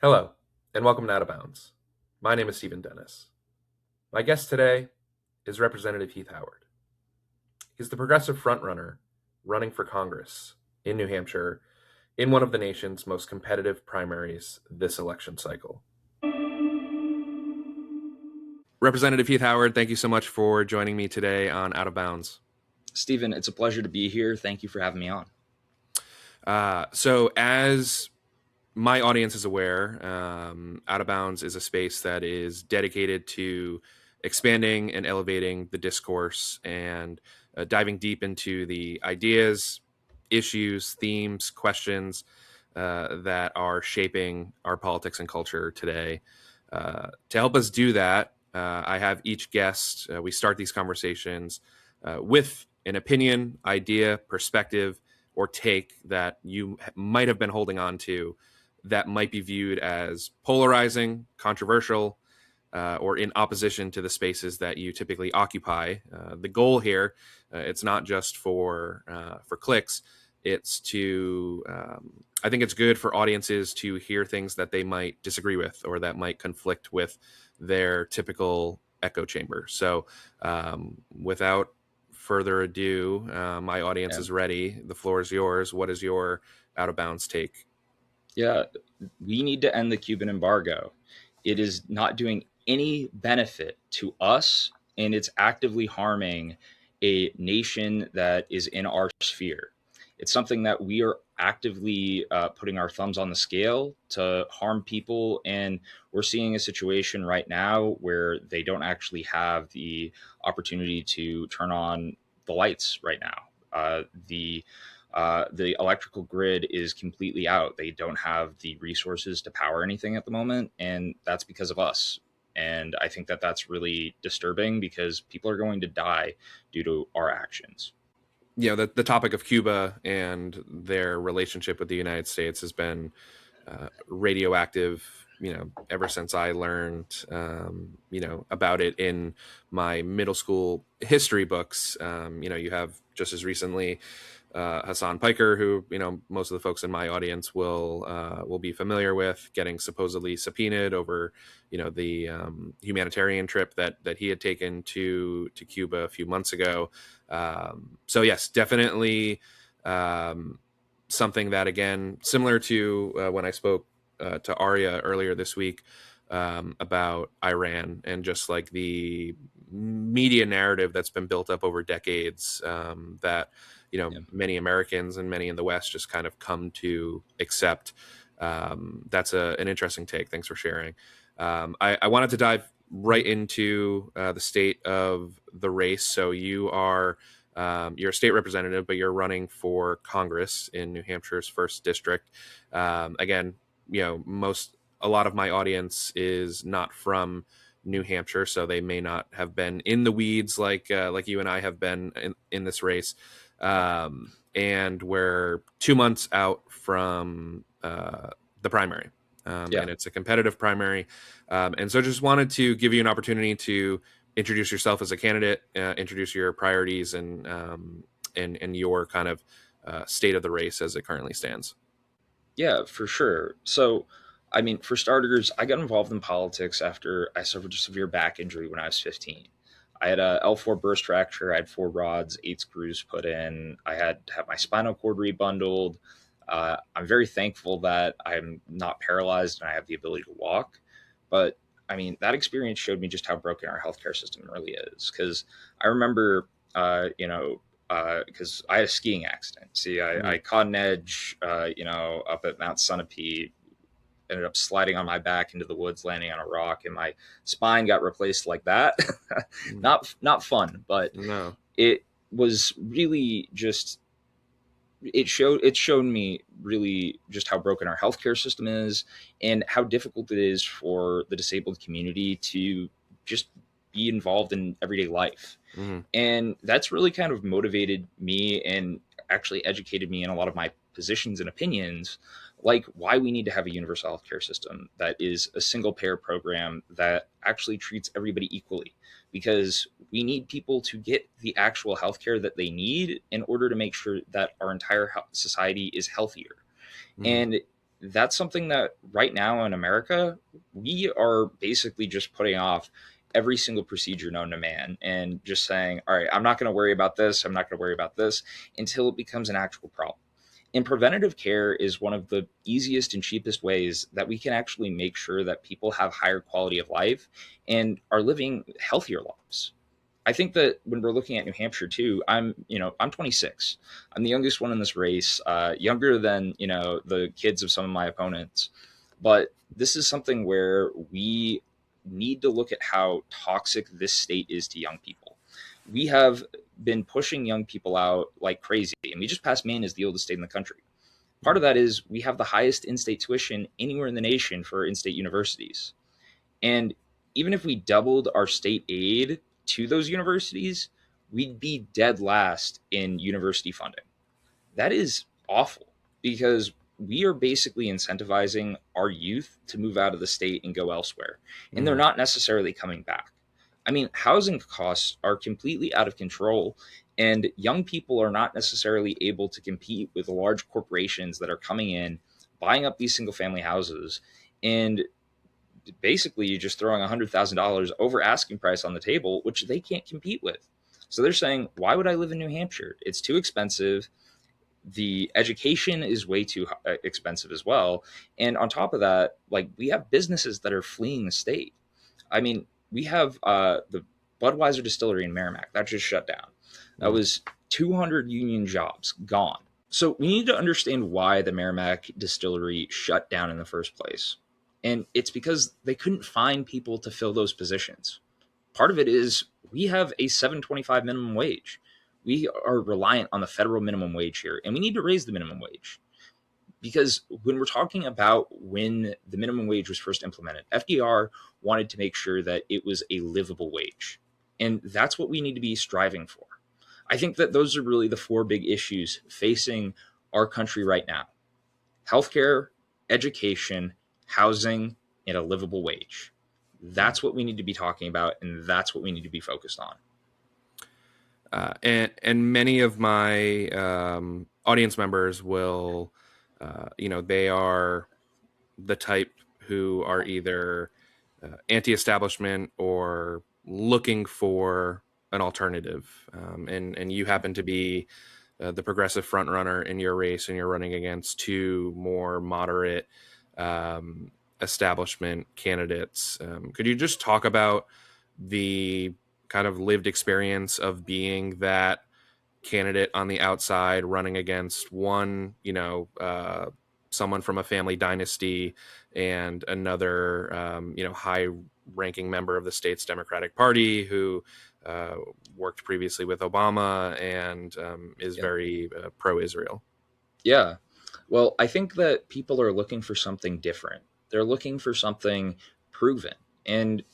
Hello, and welcome to Out of Bounds. My name is Stephen Dennis. My guest today is Representative Heath Howard. He's the progressive frontrunner running for Congress in New Hampshire in one of the nation's most competitive primaries this election cycle. Representative Heath Howard, thank you so much for joining me today on Out of Bounds. Stephen, it's a pleasure to be here. Thank you for having me on. So as my audience is aware, Out of Bounds is a space that is dedicated to expanding and elevating the discourse and diving deep into the ideas, issues, themes, questions that are shaping our politics and culture today. To help us do that, I have each guest, we start these conversations with an opinion, idea, perspective, or take that you might have been holding on to that might be viewed as polarizing, controversial, or in opposition to the spaces that you typically occupy. The goal here, it's not just for clicks. It's to, I think it's good for audiences to hear things that they might disagree with or that might conflict with their typical echo chamber. So without further ado, my audience is ready. The floor is yours. What is your out of bounds take? Yeah, we need to end the Cuban embargo. It is not doing any benefit to us, and it's actively harming a nation that is in our sphere. It's something that we are actively putting our thumbs on the scale to harm people. And we're seeing a situation right now where they don't actually have the opportunity to turn on the lights right now. The electrical grid is completely out. They don't have the resources to power anything at the moment, and that's because of us. And I think that that's really disturbing because people are going to die due to our actions. You know, the topic of Cuba and their relationship with the United States has been radioactive, ever since I learned, about it in my middle school history books. You have just as recently Hassan Piker, who most of the folks in my audience will be familiar with, getting supposedly subpoenaed over the humanitarian trip that he had taken to Cuba a few months ago. So yes, definitely something that, again, similar to when I spoke to Arya earlier this week about Iran and just like the media narrative that's been built up over decades that many Americans and many in the West just kind of come to accept. That's an interesting take. Thanks for sharing. I wanted to dive right into the state of the race. So you're a state representative, but you're running for Congress in New Hampshire's 1st district. Again, a lot of my audience is not from New Hampshire, so they may not have been in the weeds like you and I have been in this race. And we're 2 months out from the primary. And it's a competitive primary. And so just wanted to give you an opportunity to introduce yourself as a candidate, introduce your priorities and your kind of state of the race as it currently stands. Yeah, for sure. So, I mean, for starters, I got involved in politics after I suffered a severe back injury when I was 15. I had a L4 burst fracture. I had 4 rods, 8 screws put in. I had to have my spinal cord rebundled. I'm very thankful that I'm not paralyzed and I have the ability to walk. But I mean, that experience showed me just how broken our healthcare system really is. Because I remember, because I had a skiing accident. See, I caught an edge, up at Mount Sunapee, ended up sliding on my back into the woods, landing on a rock, and my spine got replaced like that. Not fun, but No. it was really just it showed me really just how broken our healthcare system is and how difficult it is for the disabled community to just be involved in everyday life. Mm-hmm. And that's really kind of motivated me and actually educated me in a lot of my positions and opinions, like why we need to have a universal healthcare system that is a single payer program that actually treats everybody equally. Because we need people to get the actual healthcare that they need in order to make sure that our entire society is healthier. Mm-hmm. And that's something that right now in America, we are basically just putting off every single procedure known to man and just saying, all right, I'm not going to worry about this. I'm not going to worry about this until it becomes an actual problem. And preventative care is one of the easiest and cheapest ways that we can actually make sure that people have higher quality of life and are living healthier lives. I think that when we're looking at New Hampshire too, I'm 26. I'm the youngest one in this race, younger than the kids of some of my opponents. But this is something where we need to look at how toxic this state is to young people. We have been pushing young people out like crazy, and we just passed Maine as the oldest state in the country. Part of that is we have the highest in-state tuition anywhere in the nation for in-state universities. And even if we doubled our state aid to those universities, we'd be dead last in university funding. That is awful because we are basically incentivizing our youth to move out of the state and go elsewhere. And they're Mhm. not necessarily coming back. I mean, housing costs are completely out of control, and young people are not necessarily able to compete with large corporations that are coming in, buying up these single family houses, and basically you're just throwing $100,000 over asking price on the table, which they can't compete with. So they're saying, why would I live in New Hampshire? It's too expensive. The education is way too expensive as well. And on top of that, like we have businesses that are fleeing the state. I mean, we have the Budweiser distillery in Merrimack that just shut down. That Mhm. was 200 union jobs gone. So we need to understand why the Merrimack distillery shut down in the first place. And it's because they couldn't find people to fill those positions. Part of it is we have a 7.25 minimum wage. We are reliant on the federal minimum wage here, and we need to raise the minimum wage because when we're talking about when the minimum wage was first implemented, FDR wanted to make sure that it was a livable wage. And that's what we need to be striving for. I think that those are really the four big issues facing our country right now: healthcare, education, housing, and a livable wage. That's what we need to be talking about, and that's what we need to be focused on. And many of my audience members will, they are the type who are either anti-establishment or looking for an alternative. And you happen to be the progressive front runner in your race, and you're running against two more moderate establishment candidates. Could you just talk about the kind of lived experience of being that candidate on the outside running against one, someone from a family dynasty and another, high ranking member of the state's Democratic Party who worked previously with Obama and is Yeah. very pro Israel? Yeah. Well, I think that people are looking for something different. They're looking for something proven. And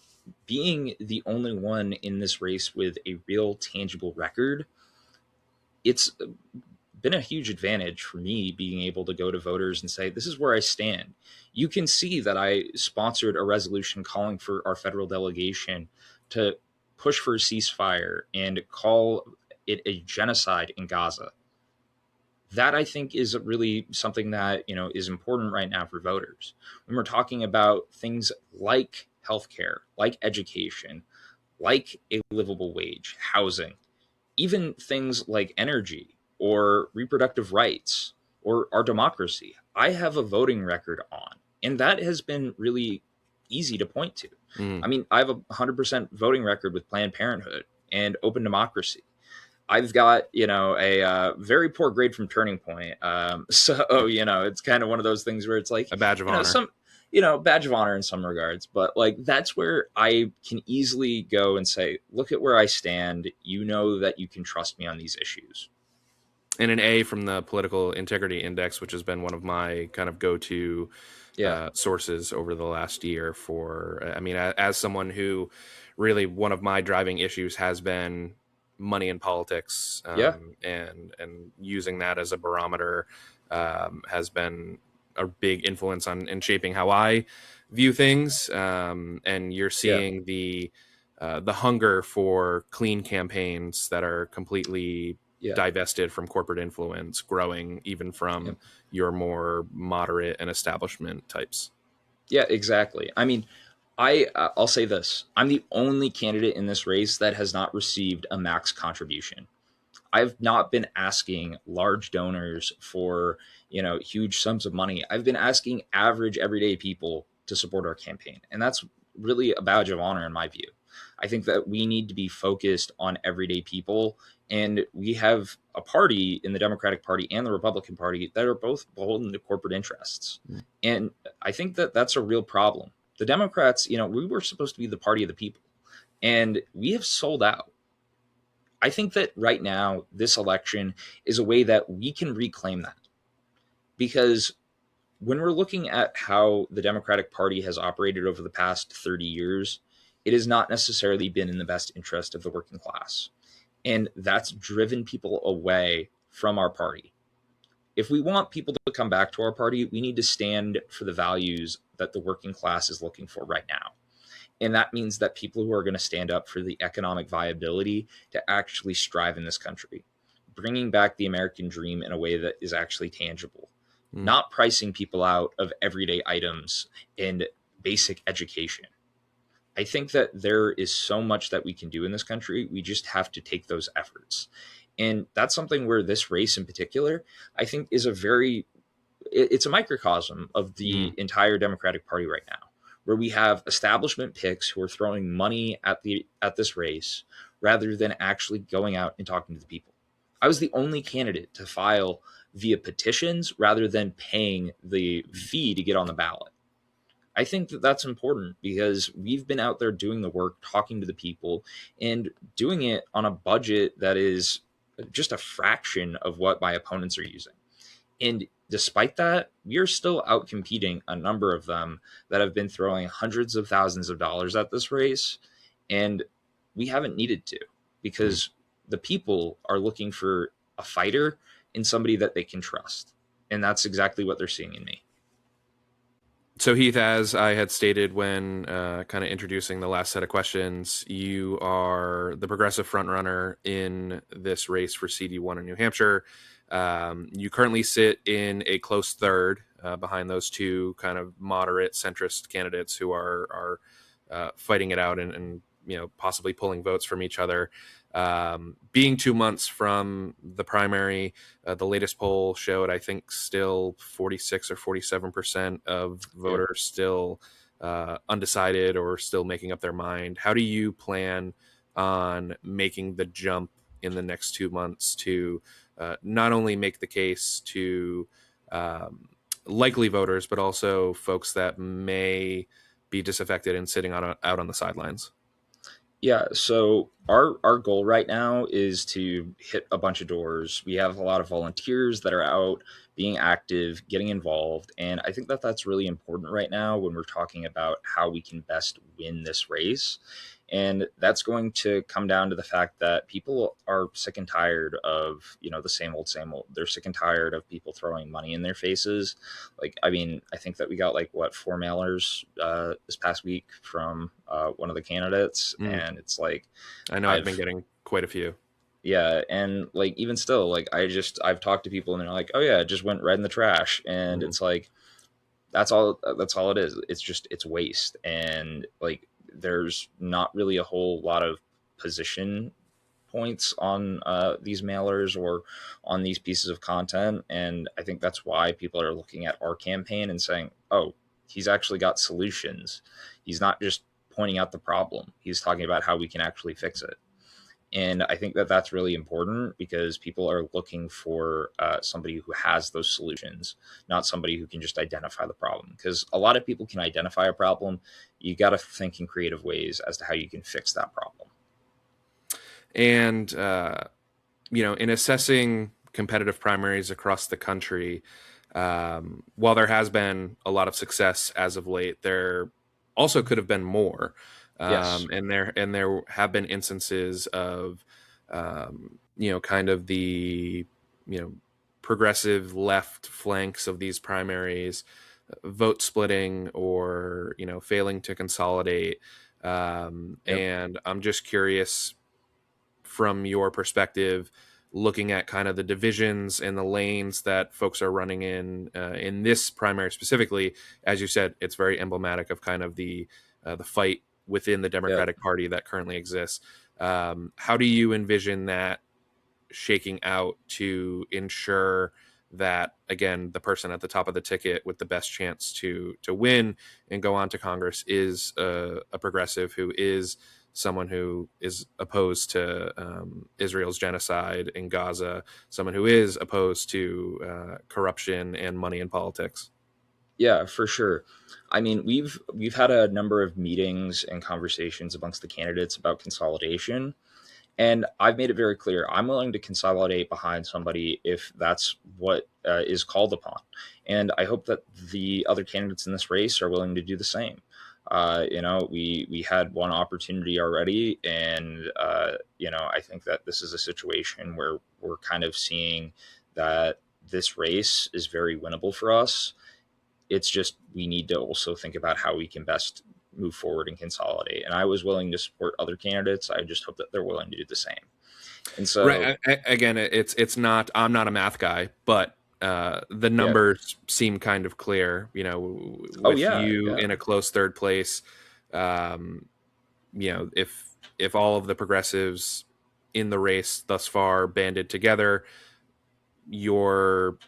being the only one in this race with a real tangible record, it's been a huge advantage for me being able to go to voters and say, this is where I stand. You can see that I sponsored a resolution calling for our federal delegation to push for a ceasefire and call it a genocide in Gaza. That I think is really something that is important right now for voters. When we're talking about things like healthcare, like education, like a livable wage, housing, even things like energy or reproductive rights or our democracy, I have a voting record on. And that has been really easy to point to. Mm. I mean, I have a 100% voting record with Planned Parenthood and open democracy. I've got, a very poor grade from Turning Point. So, it's kind of one of those things where it's like, A badge of honor. some, badge of honor in some regards. But like, that's where I can easily go and say, look at where I stand. You know that you can trust me on these issues. And an A from the Political Integrity Index, which has been one of my kind of go-to Yeah. sources over the last year. For, I mean, as someone who really one of my driving issues has been money in politics, Yeah. and using that as a barometer has been a big influence on in shaping how I view things. And you're Yeah. seeing the hunger for clean campaigns that are completely Yeah. divested from corporate influence, growing even Yep. from your more moderate and establishment types. Yeah, exactly. I mean, I'll say this: I'm the only candidate in this race that has not received a max contribution. I've not been asking large donors for, huge sums of money. I've been asking average everyday people to support our campaign. And that's really a badge of honor in my view. I think that we need to be focused on everyday people. And we have a party in the Democratic Party and the Republican Party that are both beholden to corporate interests. Mm. And I think that that's a real problem. The Democrats, we were supposed to be the party of the people, and we have sold out. I think that right now, this election is a way that we can reclaim that, because when we're looking at how the Democratic Party has operated over the past 30 years, it has not necessarily been in the best interest of the working class. And that's driven people away from our party. If we want people to come back to our party, we need to stand for the values that the working class is looking for right now. And that means that people who are going to stand up for the economic viability to actually strive in this country, bringing back the American dream in a way that is actually tangible, Mm. not pricing people out of everyday items and basic education. I think that there is so much that we can do in this country. We just have to take those efforts. And that's something where this race in particular, I think, is it's a microcosm of the Mm. entire Democratic Party right now, where we have establishment picks who are throwing money at this race rather than actually going out and talking to the people. I was the only candidate to file via petitions rather than paying the fee to get on the ballot. I think that that's important because we've been out there doing the work, talking to the people, and doing it on a budget that is just a fraction of what my opponents are using. And despite that, we are still out competing a number of them that have been throwing hundreds of thousands of dollars at this race. And we haven't needed to, Mm. because the people are looking for a fighter and somebody that they can trust. And that's exactly what they're seeing in me. So, Heath, as I had stated when kind of introducing the last set of questions, you are the progressive frontrunner in this race for CD1 in New Hampshire. You currently sit in a close third behind those two kind of moderate centrist candidates who are fighting it out and possibly pulling votes from each other. Being 2 months from the primary, the latest poll showed, I think, still 46 or 47% of Yeah. voters still undecided or still making up their mind. How do you plan on making the jump in the next 2 months to not only make the case to um, likely voters, but also folks that may be disaffected and sitting out on the sidelines? Yeah, so our goal right now is to hit a bunch of doors. We have a lot of volunteers that are out being active, getting involved, and I think that that's really important right now when we're talking about how we can best win this race. And that's going to come down to the fact that people are sick and tired of, the same old, same old. They're sick and tired of people throwing money in their faces. Like, I mean, I think that we got like what, 4 mailers this past week from one of the candidates, Mm. and it's like I know I've been I've getting quite a few. yeah, and like even still, like I've talked to people and they're like, oh yeah, it just went right in the trash, and Mm. it's like that's all it is. It's waste, and like there's not really a whole lot of position points on these mailers or on these pieces of content. And I think that's why people are looking at our campaign and saying, oh, he's actually got solutions. He's not just pointing out the problem, he's talking about how we can actually fix it. And I think that that's really important because people are looking for somebody who has those solutions, not somebody who can just identify the problem. Because a lot of people can identify a problem. You got to think in creative ways as to how you can fix that problem. And in assessing competitive primaries across the country, while there has been a lot of success as of late, there also could have been more. Yes. And there have been instances of kind of the you know progressive left flanks of these primaries vote splitting or failing to consolidate. Yep. And I'm just curious, from your perspective, looking at kind of the divisions and the lanes that folks are running in this primary specifically. As you said, it's very emblematic of kind of the fight within the Yeah. Democratic Party that currently exists. How do you envision that shaking out to ensure that, again, the person at the top of the ticket with the best chance to win and go on to Congress is a progressive who is someone who is opposed to Israel's genocide in Gaza, someone who is opposed to corruption and money in politics? Yeah, for sure. I mean, we've had a number of meetings and conversations amongst the candidates about consolidation, and I've made it very clear I'm willing to consolidate behind somebody if that's what is called upon. And I hope that the other candidates in this race are willing to do the same. We had one opportunity already, and I think that this is a situation where we're kind of seeing that this race is very winnable for us. It's just we need to also think about how we can best move forward and consolidate. And I was willing to support other candidates. I just hope that they're willing to do the same. And so, Right. Again, it's not. I'm not a math guy, but the yeah. numbers seem kind of clear. Oh, With yeah. you Yeah. in a close third place, um, if all of the progressives in the race thus far banded together, you're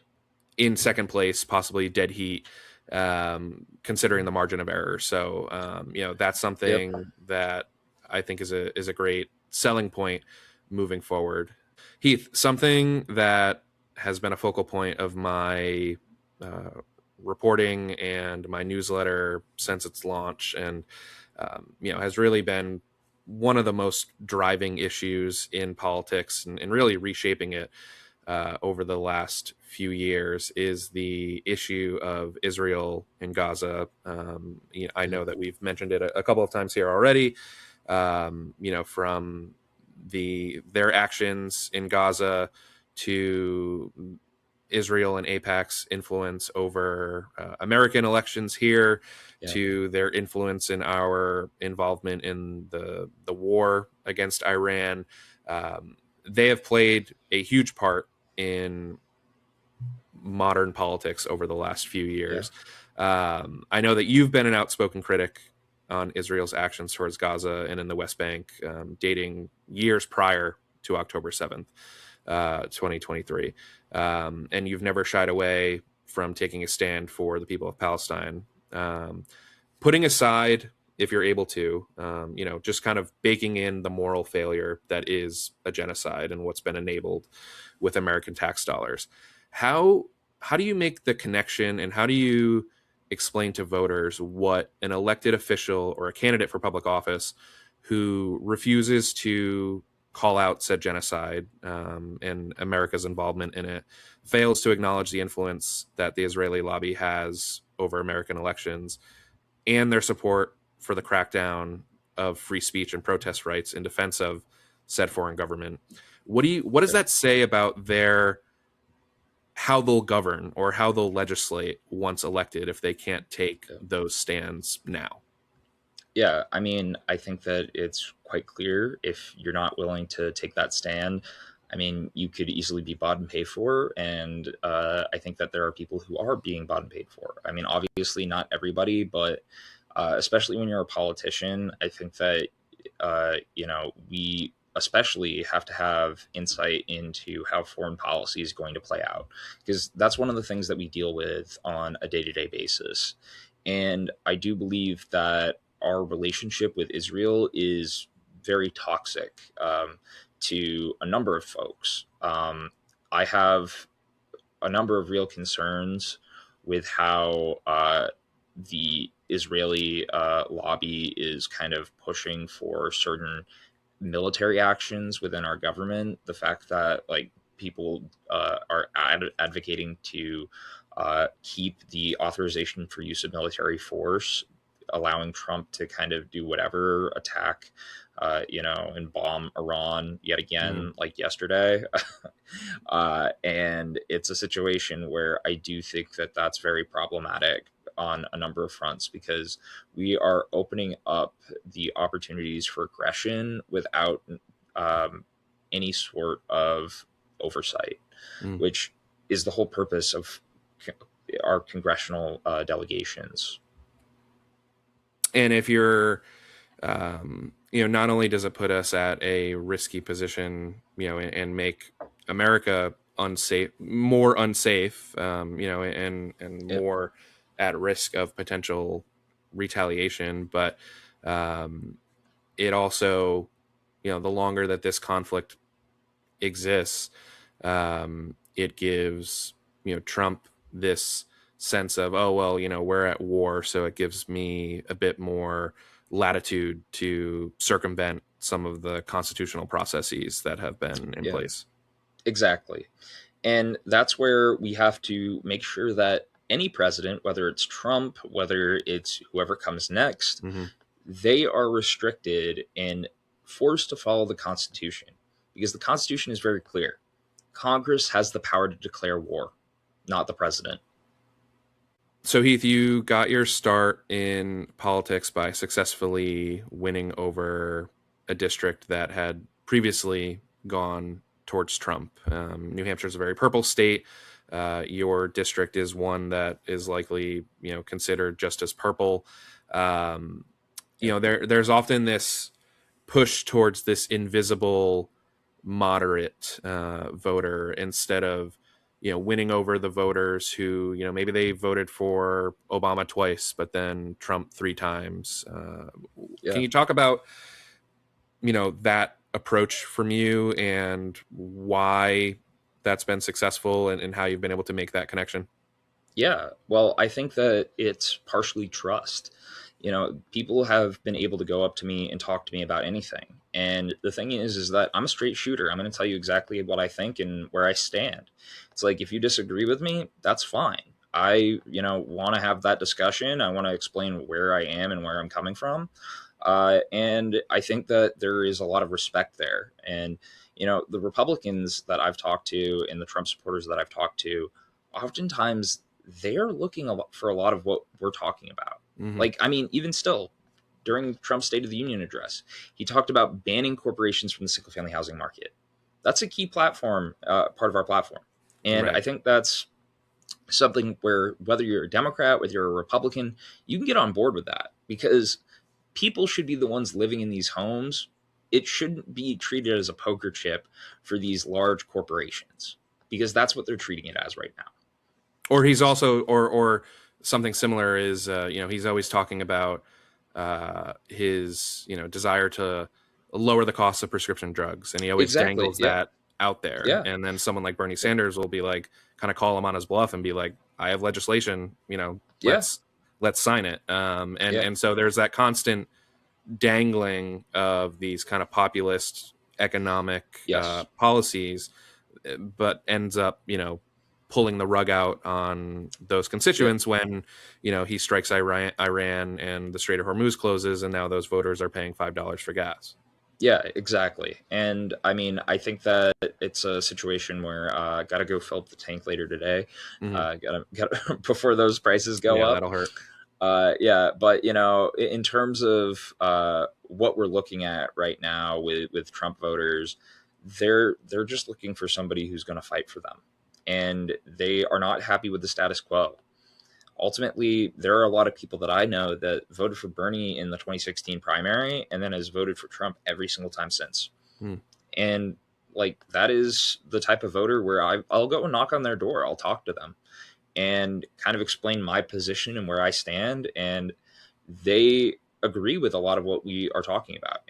in second place, possibly dead heat, considering the margin of error. So, that's Yep. something that I think is a great selling point moving forward. Heath, something that has been a focal point of my uh, reporting and my newsletter since its launch, and has really been one of the most driving issues in politics and really reshaping it over the last few years is the issue of Israel and Gaza. I know that we've mentioned it a couple of times here already. From their actions in Gaza to Israel and AIPAC's influence over American elections here, Yeah. to their influence in our involvement in the war against Iran. They have played a huge part in modern politics over the last few Yeah. years. I know that you've been an outspoken critic on Israel's actions towards Gaza and in the West Bank, dating years prior to October 7th, 2023. And you've never shied away from taking a stand for the people of Palestine. Putting aside, if you're able to, just kind of baking in the moral failure that is a genocide and what's been enabled with American tax dollars. How how do you make the connection, and how do you explain to voters what an elected official or a candidate for public office who refuses to call out said genocide and America's involvement in it, fails to acknowledge the influence that the Israeli lobby has over American elections and their support for the crackdown of free speech and protest rights in defense of said foreign government? What does Yeah. that say about their how they'll govern or how they'll legislate once elected if they can't take Yeah. those stands now? Yeah, I mean, I think that it's quite clear if you're not willing to take that stand. I mean, you could easily be bought and paid for, and I think that there are people who are being bought and paid for. I mean, obviously not everybody, but especially when you're a politician, I think that we especially have to have insight into how foreign policy is going to play out, because that's one of the things that we deal with on a day-to-day basis. And I do believe that our relationship with Israel is very toxic to a number of folks. I have a number of real concerns with how the Israeli lobby is kind of pushing for certain military actions within our government. The fact that like people are advocating to keep the authorization for use of military force, allowing Trump to kind of do whatever, attack, and bomb Iran yet Mm. again, like yesterday. And it's a situation where I do think that that's very problematic on a number of fronts, because we are opening up the opportunities for aggression without um, any sort of oversight, Mm. which is the whole purpose of our congressional delegations. And if you're, not only does it put us at a risky position, and make America more unsafe, and Yep. more at risk of potential retaliation, but um, it also, the longer that this conflict exists, it gives Trump this sense of, oh well, we're at war, so it gives me a bit more latitude to circumvent some of the constitutional processes that have been in Yeah, place. exactly. And that's where we have to make sure that any president, whether it's Trump, whether it's whoever comes next, Mm-hmm. they are restricted and forced to follow the Constitution, because the Constitution is very clear. Congress has the power to declare war, not the president. So Heath, you got your start in politics by successfully winning over a district that had previously gone towards Trump. New Hampshire is a very purple state. Your district is one that is likely, considered just as purple. Um, Yep. there's often this push towards this invisible moderate voter, instead of winning over the voters who maybe they voted for Obama twice but then Trump three times. Can Yeah. you talk about that approach from you and why that's been successful, and how you've been able to make that connection? Yeah. Well, I think that it's partially trust. People have been able to go up to me and talk to me about anything. And the thing is that I'm a straight shooter. I'm going to tell you exactly what I think and where I stand. It's like, if you disagree with me, that's fine. I, want to have that discussion. I want to explain where I am and where I'm coming from. And I think that there is a lot of respect there. And, the Republicans that I've talked to and the Trump supporters that I've talked to, oftentimes they're looking for a lot of what we're talking about. Mm-hmm. Like, I mean, even still, during Trump's State of the Union address, he talked about banning corporations from the single family housing market. That's a key platform, part of our platform. And I Right. think that's something where, whether you're a Democrat, whether you're a Republican, you can get on board with that, because people should be the ones living in these homes. It shouldn't be treated as a poker chip for these large corporations, because that's what they're treating it as right now. Or he's also, or something similar is, he's always talking about his desire to lower the cost of prescription drugs, and he always Exactly. dangles Yeah. that out there. Yeah. And then someone like Bernie Yep. Sanders will be like, kind of call him on his bluff and be like, I have legislation, Yeah. let's sign it. And Yeah. and so there's that constant dangling of these kind of populist economic Yes. policies, but ends up pulling the rug out on those Yep. constituents when he strikes Iran and the Strait of Hormuz closes, and now those voters are paying $5 for gas. Yeah, exactly. And I mean, I think that it's a situation where gotta go fill up the tank later today. Hmm. Gotta before those prices go Yeah, up. that'll hurt. Yeah, but in terms of what we're looking at right now with Trump voters, they're just looking for somebody who's going to fight for them, and they are not happy with the status quo. Ultimately, there are a lot of people that I know that voted for Bernie in the 2016 primary and then has voted for Trump every single time since. Hmm. And like, that is the type of voter where I'll go and knock on their door. I'll talk to them and kind of explain my position and where I stand. And they agree with a lot of what we are talking about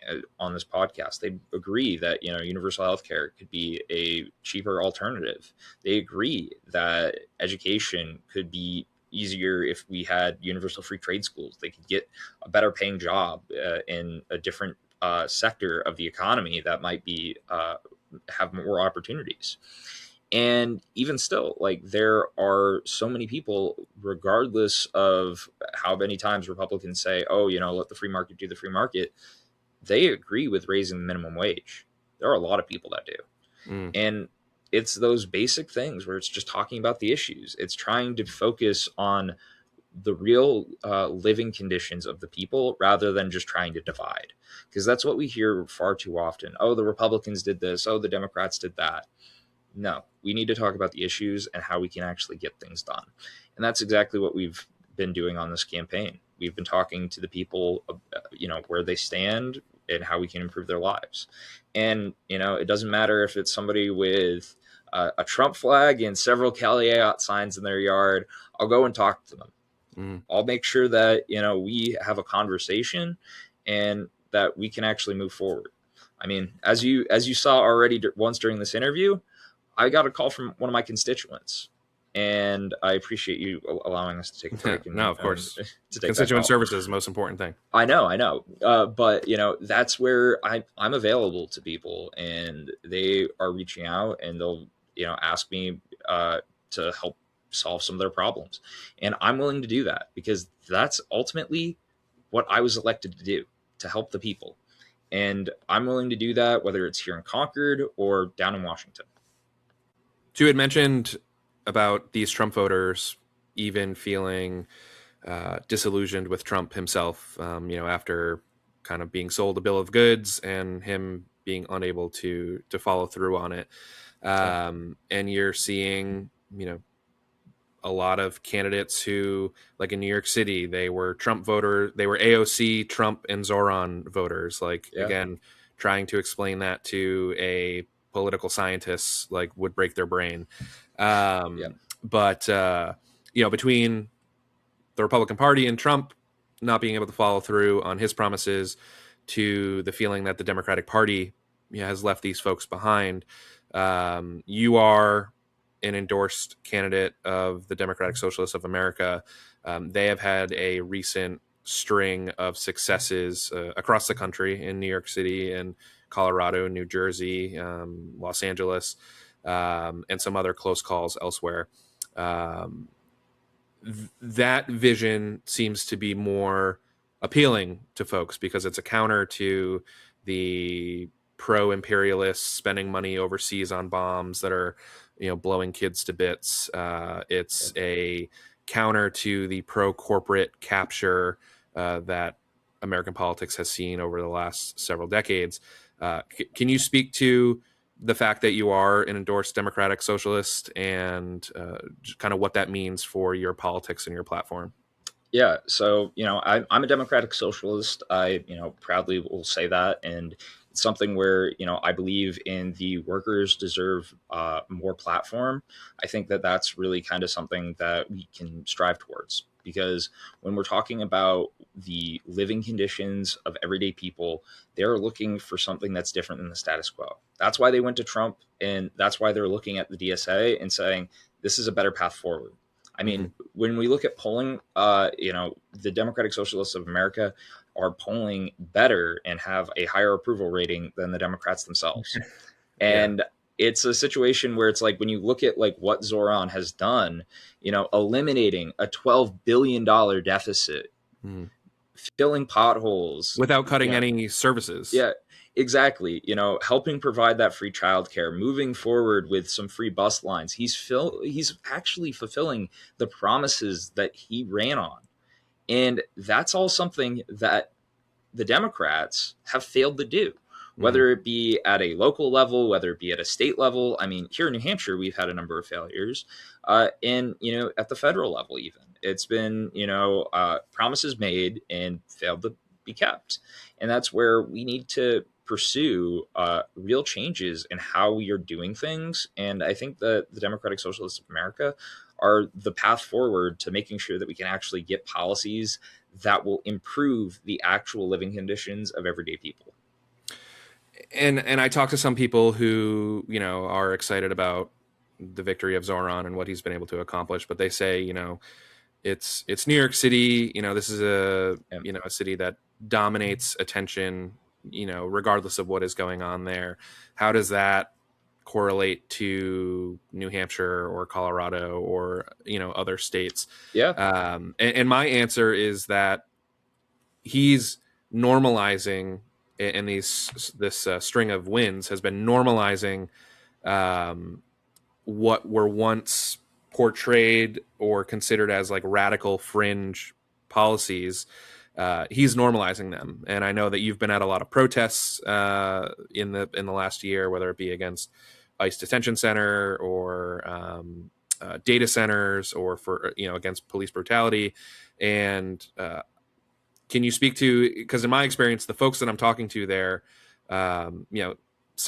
on this podcast. They agree that, universal health care could be a cheaper alternative. They agree that education could be easier if we had universal free trade schools. They could get a better paying job in a different sector of the economy that might be have more opportunities. And even still, like, there are so many people, regardless of how many times Republicans say, oh, let the free market do the free market, they agree with raising the minimum wage. There are a lot of people that do. Mm. And it's those basic things where it's just talking about the issues. It's trying to focus on the real living conditions of the people rather than just trying to divide. Because that's what we hear far too often. Oh, the Republicans did this. Oh, the Democrats did that. No, we need to talk about the issues and how we can actually get things done. And that's exactly what we've been doing on this campaign. We've been talking to the people, where they stand and how we can improve their lives. And, it doesn't matter if it's somebody with a Trump flag and several Caliat signs in their yard. I'll go and talk to them. I'll make sure that, we have a conversation and that we can actually move forward. I mean, as you saw already once during this interview, I got a call from one of my constituents, and I appreciate you allowing us to take a break and No, of course. to take that Constituent call. service is the most important thing. I know. But that's where I'm available to people, and they are reaching out, and they'll ask me to help solve some of their problems, and I'm willing to do that because that's ultimately what I was elected to do, to help the people, and I'm willing to do that whether it's here in Concord or down in Washington. So you had mentioned about these Trump voters even feeling disillusioned with Trump himself, after kind of being sold a bill of goods and him being unable to follow through on it. And you're seeing, a lot of candidates who, like in New York City, they were Trump voter, they were AOC, Trump, and Zoran voters. Like, again, trying to explain that to a political scientist, like, would break their brain. But, between the Republican Party and Trump not being able to follow through on his promises, to the feeling that the Democratic Party has left these folks behind, you are an endorsed candidate of the Democratic Socialists of America. They have had a recent string of successes across the country, in New York City and Colorado, New Jersey, Los Angeles, and some other close calls elsewhere. That vision seems to be more appealing to folks because it's a counter to the pro-imperialists spending money overseas on bombs that are, blowing kids to bits. It's a counter to the pro-corporate capture that American politics has seen over the last several decades. Can you speak to the fact that you are an endorsed Democratic Socialist and kind of what that means for your politics and your platform? Yeah, so I'm a Democratic Socialist. I proudly will say that, and it's something where I believe in the workers deserve more platform. I think that that's really kind of something that we can strive towards, because when we're talking about the living conditions of everyday people, they're looking for something that's different than the status quo. That's why they went to Trump, and that's why they're looking at the DSA and saying this is a better path forward. I mean, when we look at polling, the Democratic Socialists of America are polling better and have a higher approval rating than the Democrats themselves. And it's a situation where it's like, when you look at like what Zoran has done, eliminating a $12 billion deficit, filling potholes without cutting any services. Yeah, exactly. Helping provide that free childcare, moving forward with some free bus lines. He's actually fulfilling the promises that he ran on. And that's all something that the Democrats have failed to do, whether it be at a local level, whether it be at a state level. I mean, here in New Hampshire, we've had a number of failures. And, at the federal level, even. It's been, promises made and failed to be kept. And that's where we need to pursue real changes in how we are doing things. And I think that the Democratic Socialists of America are the path forward to making sure that we can actually get policies that will improve the actual living conditions of everyday people. And I talk to some people who, are excited about the victory of Zoran and what he's been able to accomplish, but they say, it's New York City. This is a city that dominates attention, regardless of what is going on there. How does that correlate to New Hampshire or Colorado or, other states? And my answer is that he's normalizing, and this string of wins has been normalizing what were once portrayed or considered as like radical fringe policies. He's normalizing them, and I know that you've been at a lot of protests in the last year, whether it be against ICE detention center or data centers, or for against police brutality. And can you speak to, because in my experience, the folks that I'm talking to there, some Yeah.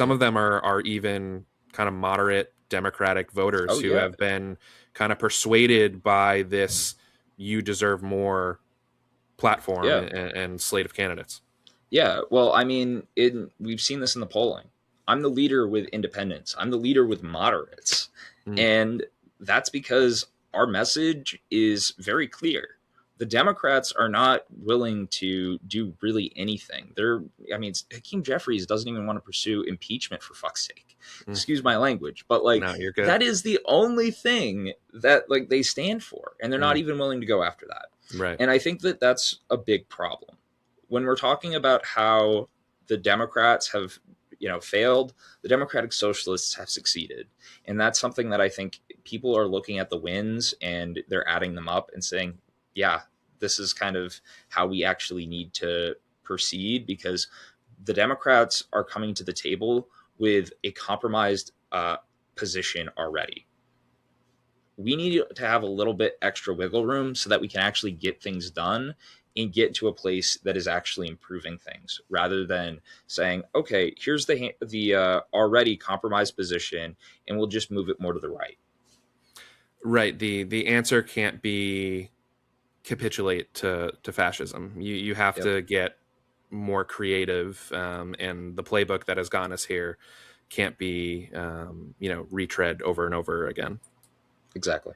of them are even kind of moderate Democratic voters Oh who yeah. have been kind of persuaded by this "you deserve more" platform Yeah. and slate of candidates. Yeah. Well, I mean, we've seen this in the polling. I'm the leader with independents. I'm the leader with moderates. Mm, And that's because our message is very clear. The Democrats are not willing to do really anything. I mean, Hakeem Jeffries doesn't even want to pursue impeachment, for fuck's sake. mm. Excuse my language, but like No, you're good. that is the only thing that like they stand for, and they're not Mm, even willing to go after that. right. And I think that that's a big problem when we're talking about how the Democrats have, failed. The Democratic Socialists have succeeded, and that's something that I think people are looking at the wins and they're adding them up and saying, yeah, this is kind of how we actually need to proceed, because the Democrats are coming to the table with a compromised position already. We need to have a little bit extra wiggle room so that we can actually get things done and get to a place that is actually improving things, rather than saying, okay, here's the already compromised position and we'll just move it more to the right. Right. The answer can't be capitulate to fascism. You have Yep. to get more creative, and the playbook that has gotten us here can't be retread over and over again. Exactly.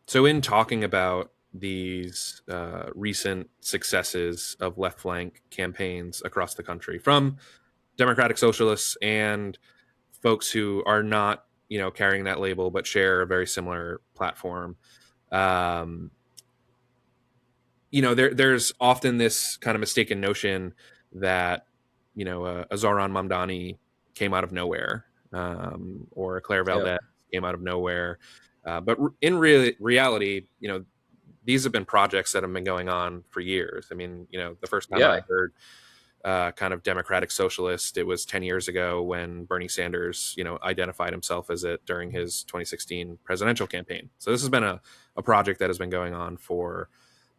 So, in talking about these recent successes of left flank campaigns across the country from Democratic Socialists and folks who are not, carrying that label but share a very similar platform, um, there's often this kind of mistaken notion that a Zoran Mamdani came out of nowhere, or a Claire Yep. Valdez came out of nowhere. But in reality, these have been projects that have been going on for years. I mean, the first time I Yeah. heard kind of democratic socialist, it was 10 years ago when Bernie Sanders, identified himself as it during his 2016 presidential campaign. So this has been a project that has been going on for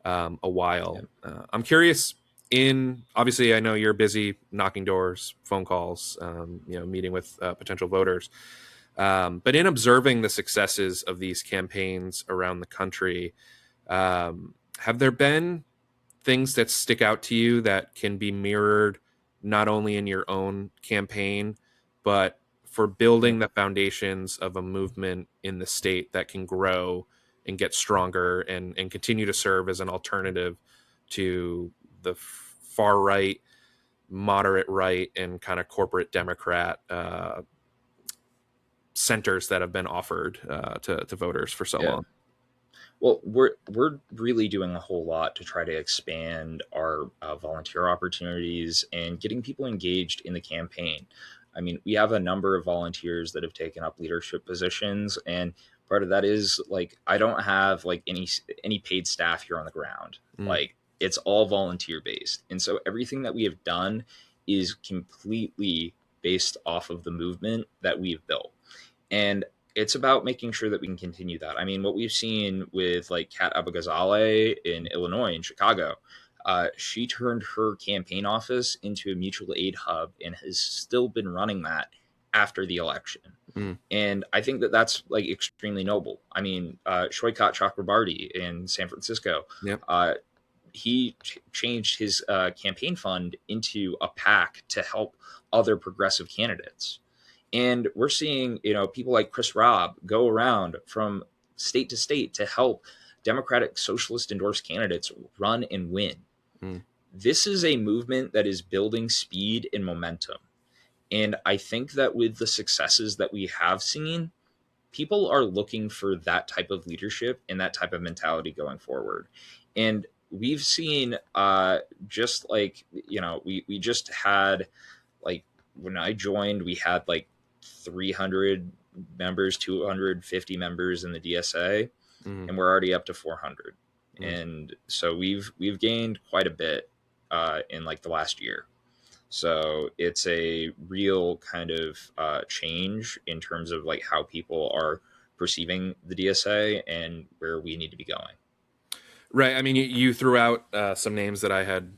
a while. Yep. I'm curious. In obviously, I know you're busy knocking doors, phone calls, meeting with potential voters. But in observing the successes of these campaigns around the country, have there been things that stick out to you that can be mirrored not only in your own campaign, but for building Yep. the foundations of a movement in the state that can grow and get stronger and continue to serve as an alternative to the far right, moderate right, and kind of corporate Democrat centers that have been offered to voters for so Yeah. long? Well, we're really doing a whole lot to try to expand our volunteer opportunities and getting people engaged in the campaign. I mean, we have a number of volunteers that have taken up leadership positions, and part of that is like I don't have like any paid staff here on the ground. Mm, Like it's all volunteer based, and so everything that we have done is completely based off of the movement that we've built. And it's about making sure that we can continue that. I mean, what we've seen with like Kat Abagazale in Illinois, in Chicago, she turned her campaign office into a mutual aid hub and has still been running that after the election. mm, And I think that that's like extremely noble. I mean, Shoykat Chakrabarty in San Francisco, yep. uh, he changed his campaign fund into a PAC to help other progressive candidates. And we're seeing, people like Chris Robb go around from state to state to help Democratic Socialist endorsed candidates run and win. Mm, This is a movement that is building speed and momentum. And I think that with the successes that we have seen, people are looking for that type of leadership and that type of mentality going forward. And we've seen just like, we just had like when I joined, we had like 300 members, 250 members in the DSA, mm, and we're already up to 400. mm. And so we've gained quite a bit in like the last year. So it's a real kind of change in terms of like how people are perceiving the DSA and where we need to be going. Right. I mean, you threw out some names that I had,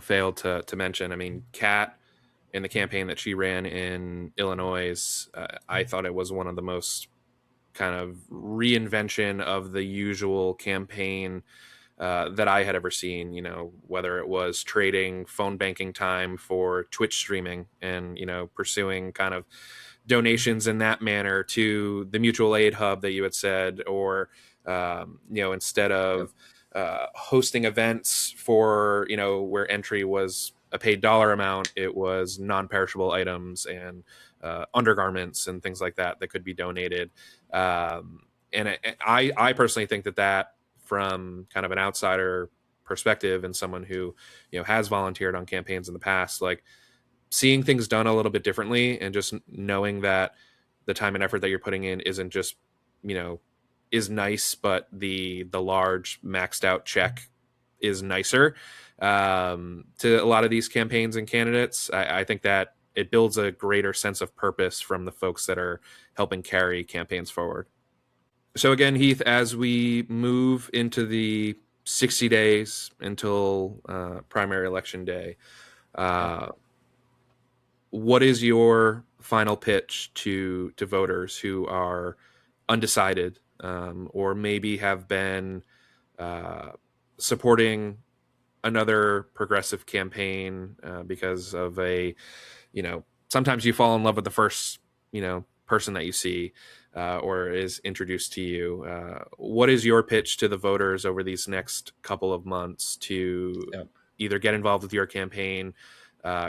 failed to mention. I mean, Kat in the campaign that she ran in Illinois, I thought it was one of the most kind of reinvention of the usual campaign that I had ever seen. You know, whether it was trading phone banking time for Twitch streaming and pursuing kind of donations in that manner to the mutual aid hub that you had said, or instead Yep. of hosting events for where entry was a paid dollar amount, it was non-perishable items and undergarments and things like that that could be donated. And I personally think that from kind of an outsider perspective and someone who has volunteered on campaigns in the past, like seeing things done a little bit differently and just knowing that the time and effort that you're putting in isn't just is nice, but the large maxed out check is nicer, to a lot of these campaigns and candidates. I think that it builds a greater sense of purpose from the folks that are helping carry campaigns forward. So again, Heath, as we move into the 60 days until primary election day, Yep. uh, what is your final pitch to voters who are undecided, or maybe have been uh, supporting another progressive campaign because of sometimes you fall in love with the first person that you see, or is introduced to you. What is your pitch to the voters over these next couple of months to Yep. either get involved with your campaign,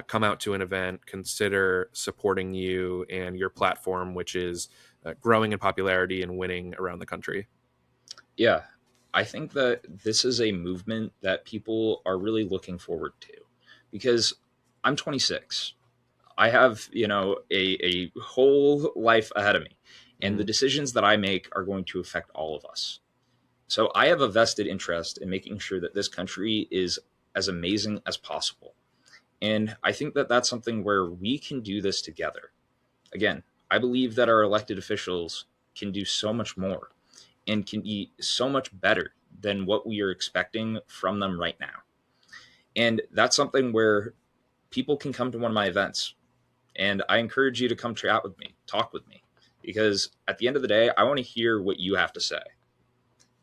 come out to an event, consider supporting you and your platform, which is growing in popularity and winning around the country? Yeah. I think that this is a movement that people are really looking forward to because I'm 26. I have, a whole life ahead of me, and the Mm. decisions that I make are going to affect all of us. So I have a vested interest in making sure that this country is as amazing as possible. And I think that that's something where we can do this together. Again, I believe that our elected officials can do so much more and can be so much better than what we are expecting from them right now. And that's something where people can come to one of my events. And I encourage you to come chat with me, talk with me, because at the end of the day, I want to hear what you have to say.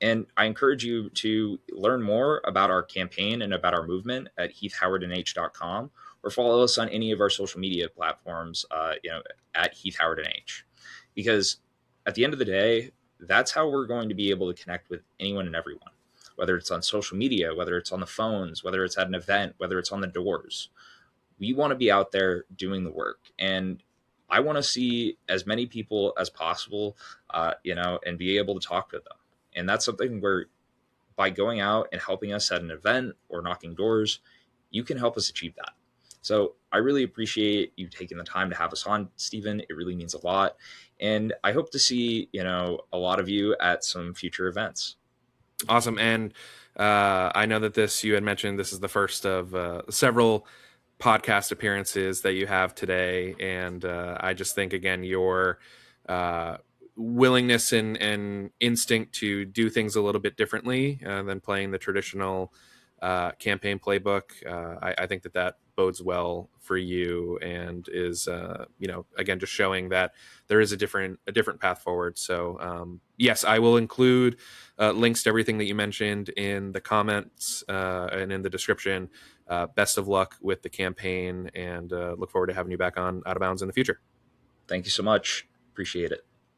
And I encourage you to learn more about our campaign and about our movement at heathhowardnh.com, or follow us on any of our social media platforms, at heathhowardnh. Because at the end of the day, that's how we're going to be able to connect with anyone and everyone, whether it's on social media, whether it's on the phones, whether it's at an event, whether it's on the doors. We want to be out there doing the work. And I want to see as many people as possible, and be able to talk to them. And that's something where by going out and helping us at an event or knocking doors, you can help us achieve that. So I really appreciate you taking the time to have us on, Stephen. It really means a lot. And I hope to see, a lot of you at some future events. Awesome. And I know that you had mentioned this is the first of several podcast appearances that you have today. And I just think, again, your uh, willingness and instinct to do things a little bit differently than playing the traditional campaign playbook. I think that bodes well for you and is, again, just showing that there is a different path forward. So yes, I will include links to everything that you mentioned in the comments and in the description. Best of luck with the campaign, and look forward to having you back on Out of Bounds in the future. Thank you so much. Appreciate it.